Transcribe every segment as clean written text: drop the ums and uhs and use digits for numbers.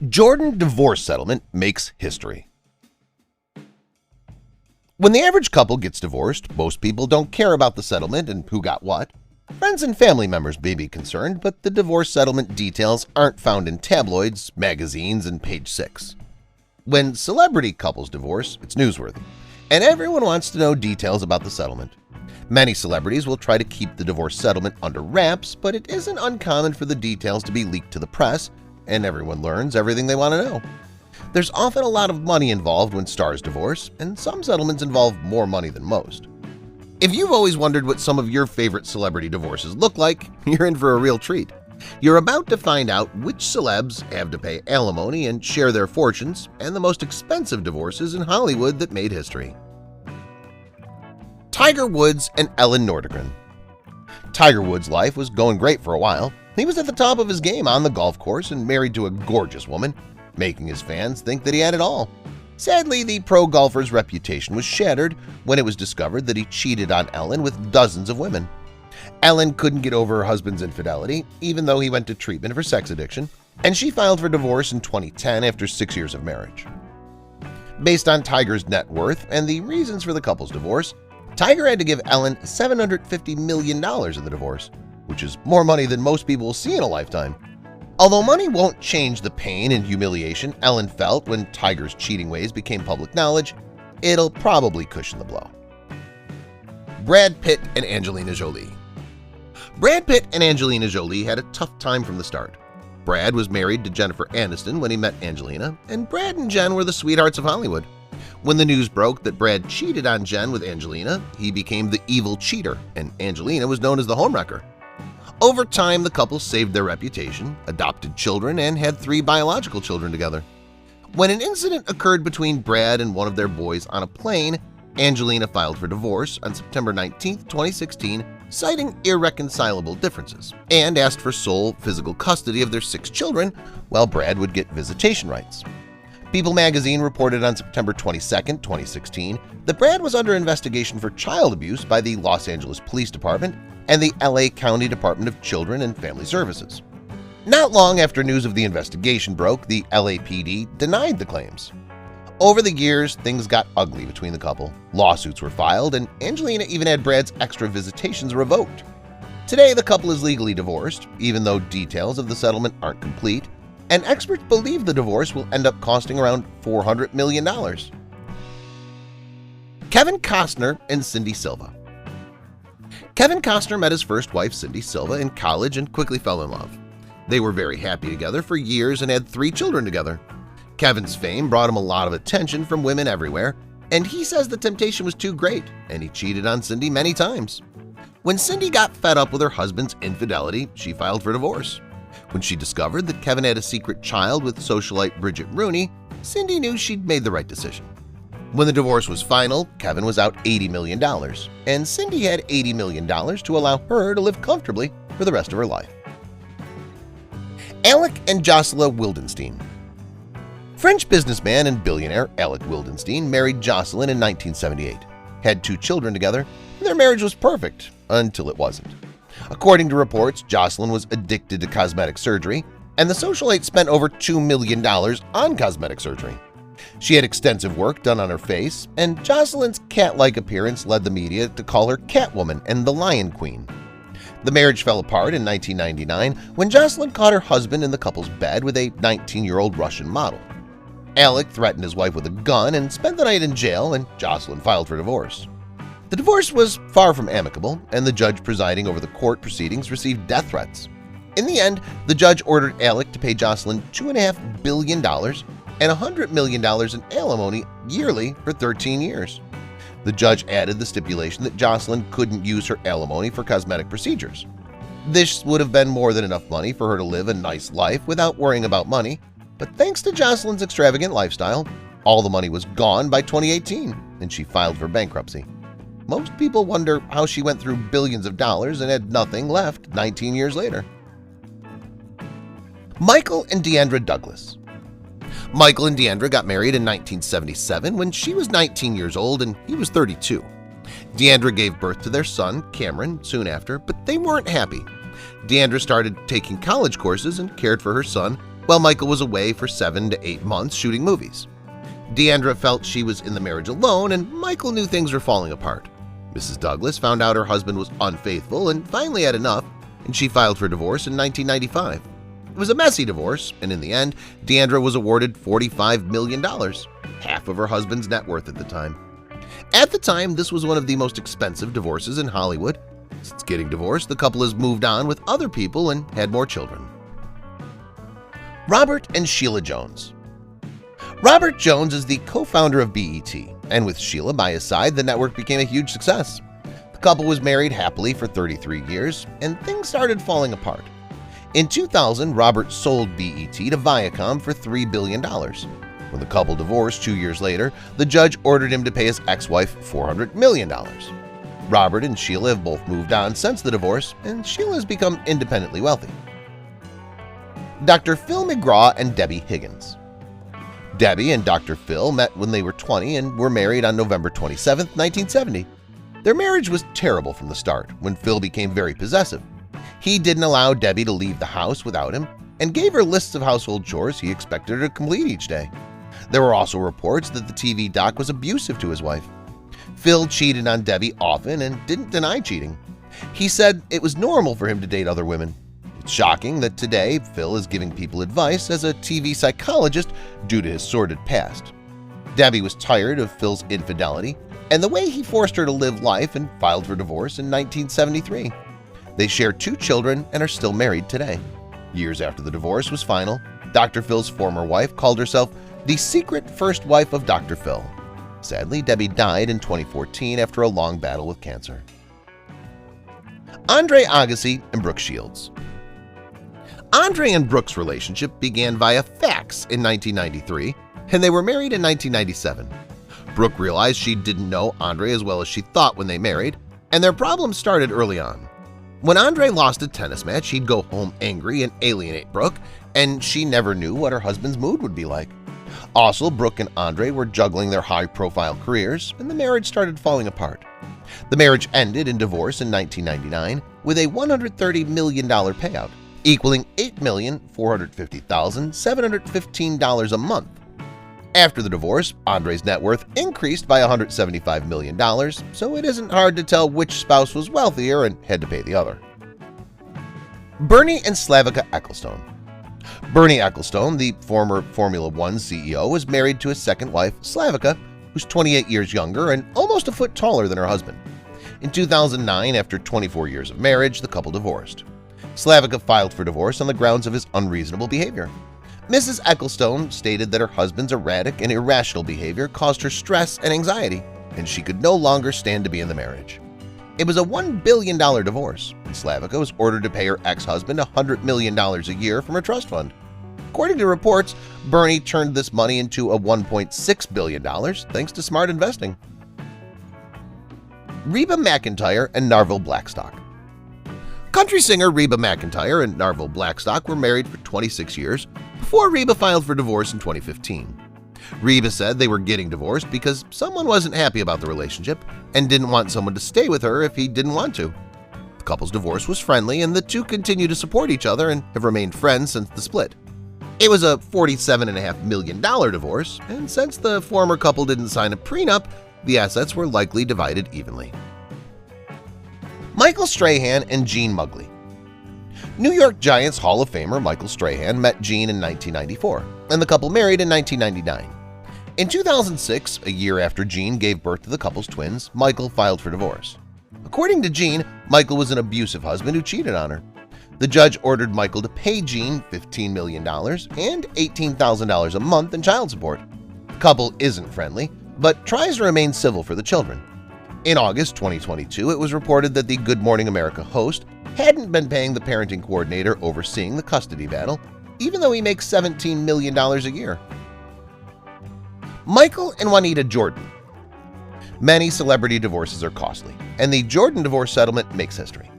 Jordan divorce settlement makes history. When the average couple gets divorced, most people don't care about the settlement and who got what. Friends and family members may be concerned, but the divorce settlement details aren't found in tabloids, magazines, and Page 6. When celebrity couples divorce, it's newsworthy, and everyone wants to know details about the settlement. Many celebrities will try to keep the divorce settlement under wraps, but it isn't uncommon for the details to be leaked to the press, and everyone learns everything they want to know. There's often a lot of money involved when stars divorce, and some settlements involve more money than most. If you've always wondered what some of your favorite celebrity divorces look like, you're in for a real treat. You're about to find out which celebs have to pay alimony and share their fortunes, and the most expensive divorces in Hollywood that made history. Tiger Woods and Ellen Nordegren. Tiger Woods' life was going great for a while. He was at the top of his game on the golf course and married to a gorgeous woman, making his fans think that he had it all. Sadly, the pro golfer's reputation was shattered when it was discovered that he cheated on Ellen with dozens of women. Ellen couldn't get over her husband's infidelity, even though he went to treatment for sex addiction, and she filed for divorce in 2010 after 6 years of marriage. Based on Tiger's net worth and the reasons for the couple's divorce, Tiger had to give Ellen $750 million in the divorce, which is more money than most people will see in a lifetime. Although money won't change the pain and humiliation Ellen felt when Tiger's cheating ways became public knowledge, it'll probably cushion the blow. Brad Pitt and Angelina Jolie. Brad Pitt and Angelina Jolie had a tough time from the start. Brad was married to Jennifer Aniston when he met Angelina, and Brad and Jen were the sweethearts of Hollywood. When the news broke that Brad cheated on Jen with Angelina, he became the evil cheater, and Angelina was known as the homewrecker. Over time, the couple saved their reputation, adopted children, and had 3 biological children together. When an incident occurred between Brad and one of their boys on a plane, Angelina filed for divorce on September 19, 2016, citing irreconcilable differences, and asked for sole physical custody of their 6 children, while Brad would get visitation rights. People magazine reported on September 22, 2016, that Brad was under investigation for child abuse by the Los Angeles Police Department and the LA County Department of Children and Family Services. Not long after news of the investigation broke, the LAPD denied the claims. Over the years, things got ugly between the couple. Lawsuits were filed, and Angelina even had Brad's extra visitations revoked. Today, the couple is legally divorced, even though details of the settlement aren't complete, and experts believe the divorce will end up costing around $400 million. Kevin Costner and Cindy Silva. Kevin Costner met his first wife, Cindy Silva, in college and quickly fell in love. They were very happy together for years and had 3 children together. Kevin's fame brought him a lot of attention from women everywhere, and he says the temptation was too great, and he cheated on Cindy many times. When Cindy got fed up with her husband's infidelity, she filed for divorce. When she discovered that Kevin had a secret child with socialite Bridget Rooney, Cindy knew she'd made the right decision. When the divorce was final, Kevin was out $80 million, and Cindy had $80 million to allow her to live comfortably for the rest of her life. Alec and Jocelyn Wildenstein. French businessman and billionaire Alec Wildenstein married Jocelyn in 1978, had 2 children together, and their marriage was perfect until it wasn't. According to reports, Jocelyn was addicted to cosmetic surgery, and the socialite spent over $2 million on cosmetic surgery. She had extensive work done on her face, and Jocelyn's cat-like appearance led the media to call her Catwoman and the Lion Queen. The marriage fell apart in 1999 when Jocelyn caught her husband in the couple's bed with a 19-year-old Russian model. Alec threatened his wife with a gun and spent the night in jail, and Jocelyn filed for divorce. The divorce was far from amicable, and the judge presiding over the court proceedings received death threats. In the end, the judge ordered Alec to pay Jocelyn $2.5 billion and $100 million in alimony yearly for 13 years. The judge added the stipulation that Jocelyn couldn't use her alimony for cosmetic procedures. This would have been more than enough money for her to live a nice life without worrying about money, but thanks to Jocelyn's extravagant lifestyle, all the money was gone by 2018, and she filed for bankruptcy. Most people wonder how she went through billions of dollars and had nothing left 19 years later. Michael and Deandra Douglas. Michael and Deandra got married in 1977 when she was 19 years old and he was 32. Deandra gave birth to their son, Cameron, soon after, but they weren't happy. Deandra started taking college courses and cared for her son, while Michael was away for 7 to 8 months shooting movies. Deandra felt she was in the marriage alone, and Michael knew things were falling apart. Mrs. Douglas found out her husband was unfaithful and finally had enough, and she filed for divorce in 1995. It was a messy divorce, and in the end, Deandra was awarded $45 million, half of her husband's net worth at the time. At the time, this was one of the most expensive divorces in Hollywood. Since getting divorced, the couple has moved on with other people and had more children. Robert and Sheila Jones. Robert Jones is the co-founder of BET, and with Sheila by his side, the network became a huge success. The couple was married happily for 33 years, and things started falling apart. In 2000, Robert sold BET to Viacom for $3 billion. When the couple divorced 2 years later, the judge ordered him to pay his ex-wife $400 million. Robert and Sheila have both moved on since the divorce, and Sheila has become independently wealthy. Dr. Phil McGraw and Debbie Higgins. Debbie and Dr. Phil met when they were 20 and were married on November 27, 1970. Their marriage was terrible from the start when Phil became very possessive. He didn't allow Debbie to leave the house without him and gave her lists of household chores he expected her to complete each day. There were also reports that the TV doc was abusive to his wife. Phil cheated on Debbie often and didn't deny cheating. He said it was normal for him to date other women. It's shocking that today Phil is giving people advice as a TV psychologist due to his sordid past. Debbie was tired of Phil's infidelity and the way he forced her to live life and filed for divorce in 1973. They share 2 children and are still married today. Years after the divorce was final, Dr. Phil's former wife called herself the secret first wife of Dr. Phil. Sadly, Debbie died in 2014 after a long battle with cancer. Andre Agassi and Brooke Shields. Andre and Brooke's relationship began via fax in 1993, and they were married in 1997. Brooke realized she didn't know Andre as well as she thought when they married, and their problems started early on. When Andre lost a tennis match, he'd go home angry and alienate Brooke, and she never knew what her husband's mood would be like. Also, Brooke and Andre were juggling their high-profile careers, and the marriage started falling apart. The marriage ended in divorce in 1999 with a $130 million payout, equaling $8,450,715 a month. After the divorce, Andre's net worth increased by $175 million, so it isn't hard to tell which spouse was wealthier and had to pay the other. Bernie and Slavica Ecclestone. Bernie Ecclestone, the former Formula One CEO, was married to his second wife, Slavica, who's 28 years younger and almost a foot taller than her husband. In 2009, after 24 years of marriage, the couple divorced. Slavica filed for divorce on the grounds of his unreasonable behavior. Mrs. Ecclestone stated that her husband's erratic and irrational behavior caused her stress and anxiety, and she could no longer stand to be in the marriage. It was a $1 billion divorce, and Slavica was ordered to pay her ex-husband $100 million a year from her trust fund. According to reports, Bernie turned this money into a $1.6 billion thanks to smart investing. Reba McEntire and Narvel Blackstock. Country singer Reba McEntire and Narvel Blackstock were married for 26 years before Reba filed for divorce in 2015. Reba said they were getting divorced because someone wasn't happy about the relationship and didn't want someone to stay with her if he didn't want to. The couple's divorce was friendly, and the two continue to support each other and have remained friends since the split. It was a $47.5 million divorce, and since the former couple didn't sign a prenup, the assets were likely divided evenly. Michael Strahan and Gene Mugley. New York Giants Hall of Famer Michael Strahan met Gene in 1994, and the couple married in 1999. In 2006, a year after Gene gave birth to the couple's twins, Michael filed for divorce. According to Gene, Michael was an abusive husband who cheated on her. The judge ordered Michael to pay Gene $15 million and $18,000 a month in child support. The couple isn't friendly, but tries to remain civil for the children. In August 2022, it was reported that the Good Morning America host hadn't been paying the parenting coordinator overseeing the custody battle, even though he makes $17 million a year. Michael and Juanita Jordan. Many celebrity divorces are costly, and the Jordan divorce settlement makes history.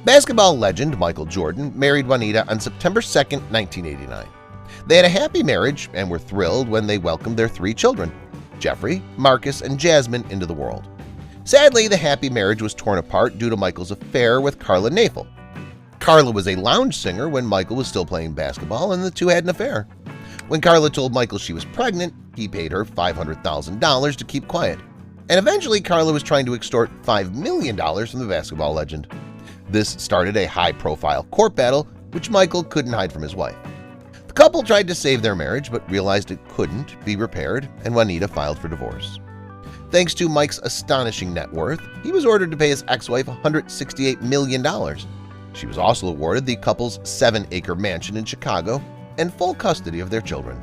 Basketball legend Michael Jordan married Juanita on September 2, 1989. They had a happy marriage and were thrilled when they welcomed their 3 children, Jeffrey, Marcus, and Jasmine, into the world. Sadly, the happy marriage was torn apart due to Michael's affair with Carla Nafel. Carla was a lounge singer when Michael was still playing basketball, and the two had an affair. When Carla told Michael she was pregnant, he paid her $500,000 to keep quiet. And eventually, Carla was trying to extort $5 million from the basketball legend. This started a high-profile court battle, which Michael couldn't hide from his wife. The couple tried to save their marriage, but realized it couldn't be repaired, and Juanita filed for divorce. Thanks to Mike's astonishing net worth, he was ordered to pay his ex-wife $168 million. She was also awarded the couple's 7-acre mansion in Chicago and full custody of their children.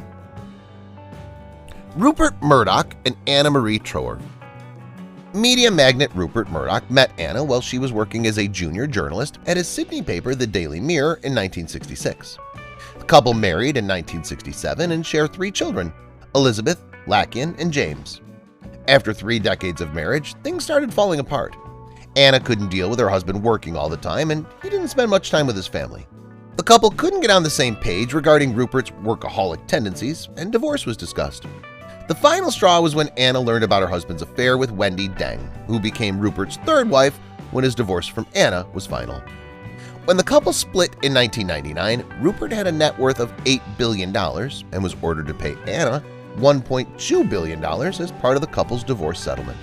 Rupert Murdoch and Anna Marie Trower. Media magnate Rupert Murdoch met Anna while she was working as a junior journalist at his Sydney paper, the Daily Mirror, in 1966. The couple married in 1967 and share 3 children, Elizabeth, Lakian, and James. After 3 decades of marriage, things started falling apart. Anna couldn't deal with her husband working all the time, and he didn't spend much time with his family. The couple couldn't get on the same page regarding Rupert's workaholic tendencies, and divorce was discussed. The final straw was when Anna learned about her husband's affair with Wendy Deng, who became Rupert's 3rd wife when his divorce from Anna was final. When the couple split in 1999, Rupert had a net worth of $8 billion and was ordered to pay Anna $1.2 billion as part of the couple's divorce settlement.